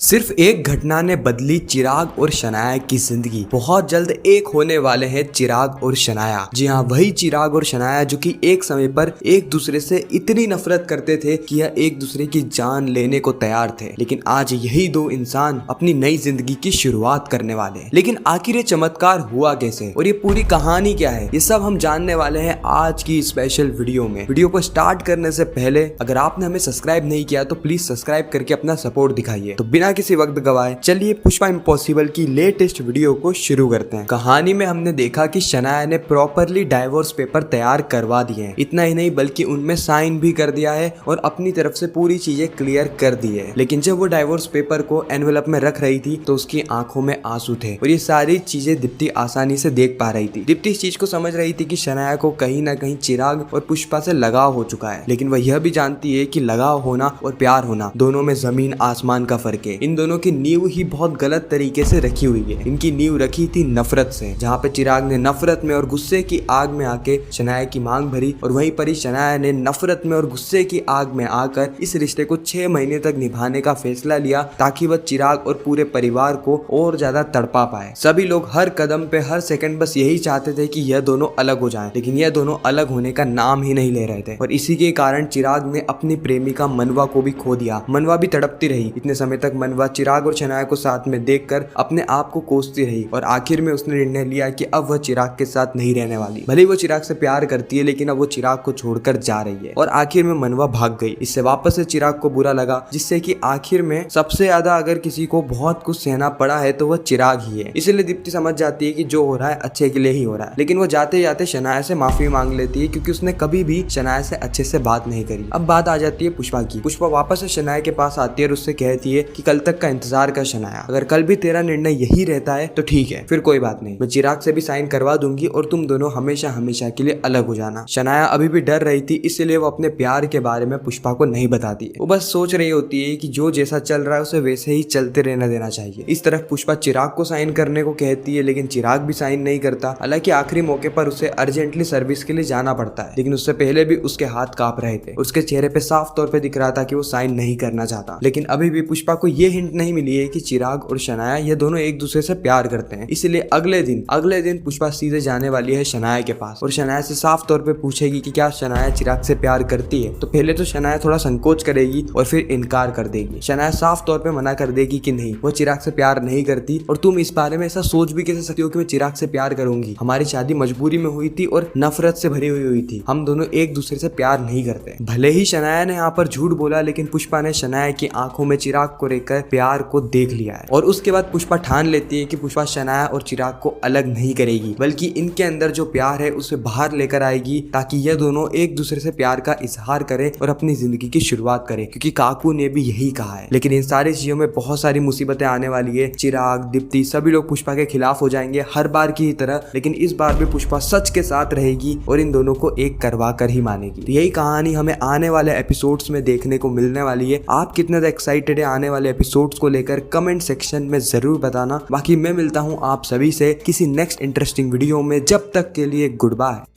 सिर्फ एक घटना ने बदली चिराग और शनाया की जिंदगी। बहुत जल्द एक होने वाले हैं चिराग और शनाया। जी हाँ, वही चिराग और शनाया जो कि एक समय पर एक दूसरे से इतनी नफरत करते थे कि यह एक दूसरे की जान लेने को तैयार थे। लेकिन आज यही दो इंसान अपनी नई जिंदगी की शुरुआत करने वाले हैं। लेकिन आखिर ये चमत्कार हुआ कैसे और ये पूरी कहानी क्या है, ये सब हम जानने वाले हैं आज की स्पेशल वीडियो में। वीडियो को स्टार्ट करने से पहले अगर आपने हमें सब्सक्राइब नहीं किया तो प्लीज सब्सक्राइब करके अपना सपोर्ट दिखाइए। तो बिना किसी वक्त गवाए चलिए पुष्पा इम्पॉसिबल की लेटेस्ट वीडियो को शुरू करते हैं। कहानी में हमने देखा कि शनाया ने प्रॉपरली डाइवोर्स पेपर तैयार करवा दिए हैं। इतना ही नहीं बल्कि उनमें साइन भी कर दिया है और अपनी तरफ से पूरी चीजें क्लियर कर दी है। लेकिन जब वो डाइवोर्स पेपर को एनवेलप में रख रही थी तो उसकी आंखों में आंसू थे और ये सारी चीजें दीप्ति आसानी से देख पा रही थी। दीप्ति इस चीज को समझ रही थी कि शनाया को कहीं ना कहीं चिराग और पुष्पा से लगाव हो चुका है। लेकिन वह यह भी जानती है कि लगाव होना और प्यार होना दोनों में जमीन आसमान का फर्क है। इन दोनों की नींव ही बहुत गलत तरीके से रखी हुई है। इनकी नींव रखी थी नफरत से, जहाँ पे चिराग ने नफरत में और गुस्से की आग में आके शनाया की मांग भरी और वहीं पर ही शनाया ने नफरत में और गुस्से की आग में आकर इस रिश्ते को 6 महीने तक निभाने का फैसला लिया ताकि वह चिराग और पूरे परिवार को और ज्यादा तड़पा पाए। सभी लोग हर कदम पे हर सेकंड बस यही चाहते थे कि यह दोनों अलग हो जाएं, लेकिन यह दोनों अलग होने का नाम ही नहीं ले रहे थे और इसी के कारण चिराग ने अपनी प्रेमिका मनवा को भी खो दिया। मनवा भी तड़पती रही। इतने समय तक मनवा चिराग और शनाया को साथ में देखकर अपने आप को कोसती रही और आखिर में उसने निर्णय लिया कि अब वह चिराग के साथ नहीं रहने वाली। भले ही वो चिराग से प्यार करती है लेकिन अब वो चिराग को छोड़कर जा रही है और आखिर में मनवा भाग गई। इससे वापस से चिराग को बुरा लगा, जिससे कि आखिर में सबसे ज्यादा अगर किसी को बहुत कुछ सहना पड़ा है तो वह चिराग ही है। इसलिए दीप्ति समझ जाती है कि जो हो रहा है अच्छे के लिए ही हो रहा है। लेकिन वो जाते जाते शनाया से माफी मांग लेती है क्योंकि उसने कभी भी शनाया से अच्छे से बात नहीं करी। अब बात आ जाती है पुष्पा की। पुष्पा वापस से शनाया के पास आती है और उससे कहती है कि कल तक का इंतजार कर शनाया, अगर कल भी तेरा निर्णय यही रहता है तो ठीक है, फिर कोई बात नहीं, मैं चिराग से भी साइन करवा दूंगी और तुम दोनों हमेशा हमेशा के लिए अलग हो जाना। शनाया अभी भी डर रही थी, इसलिए वो अपने प्यार के बारे में पुष्पा को नहीं बताती है। वो बस सोच रही होती है कि जो जैसा चल रहा है उसे वैसे ही चलते रहने देना चाहिए। इस तरफ पुष्पा चिराग को साइन करने को कहती है लेकिन चिराग भी साइन नहीं करता। हालांकि आखिरी मौके पर उसे अर्जेंटली सर्विस के लिए जाना पड़ता है, लेकिन उससे पहले भी उसके हाथ कांप रहे थे। उसके चेहरे पे साफ तौर पे दिख रहा था कि वो साइन नहीं करना चाहता। लेकिन अभी भी पुष्पा को ये हिंट नहीं मिली है कि चिराग और शनाया ये दोनों एक दूसरे से प्यार करते हैं। इसलिए अगले दिन पुष्पा सीधे जाने वाली है शनाया के पास और शनाया से साफ तौर पे पूछेगी कि क्या शनाया चिराग से प्यार करती है। तो पहले तो शनाया थोड़ा संकोच करेगी और फिर इनकार कर देगी। शनाया साफ तौर पे मना कर देगी कि नहीं, वो चिराग से प्यार नहीं करती और तुम इस बारे में ऐसा सोच भी कैसे सकती हो कि मैं चिराग से प्यार करूंगी। हमारी शादी मजबूरी में हुई थी और नफरत से भरी हुई थी। हम दोनों एक दूसरे से प्यार नहीं करते। भले ही शनाया ने यहाँ पर झूठ बोला लेकिन पुष्पा ने शनाया की आंखों में चिराग को लेकर प्यार को देख लिया है और उसके बाद पुष्पा ठान लेती है कि पुष्पा शनाया और चिराग को अलग नहीं करेगी, बल्कि इनके अंदर जो प्यार है उसे बाहर लेकर आएगी ताकि ये दोनों एक दूसरे से प्यार का इजहार करें और अपनी जिंदगी की शुरुआत करें, क्योंकि काकू ने भी यही कहा है। लेकिन इन सारी चीजों में बहुत सारी मुसीबतें आने वाली है। चिराग, दीप्ति सभी लोग पुष्पा के खिलाफ हो जाएंगे हर बार की तरह, लेकिन इस बार भी पुष्पा सच के साथ रहेगी और इन दोनों को एक करवा कर ही मानेगी। तो यही कहानी हमें आने वाले एपिसोड्स में देखने को मिलने वाली है। आप कितने एक्साइटेड है आने वाले एपिसोड्स को लेकर कमेंट सेक्शन में जरूर बताना। बाकी मैं मिलता हूँ आप सभी से किसी नेक्स्ट इंटरेस्टिंग वीडियो में। जब तक के लिए गुड बाय।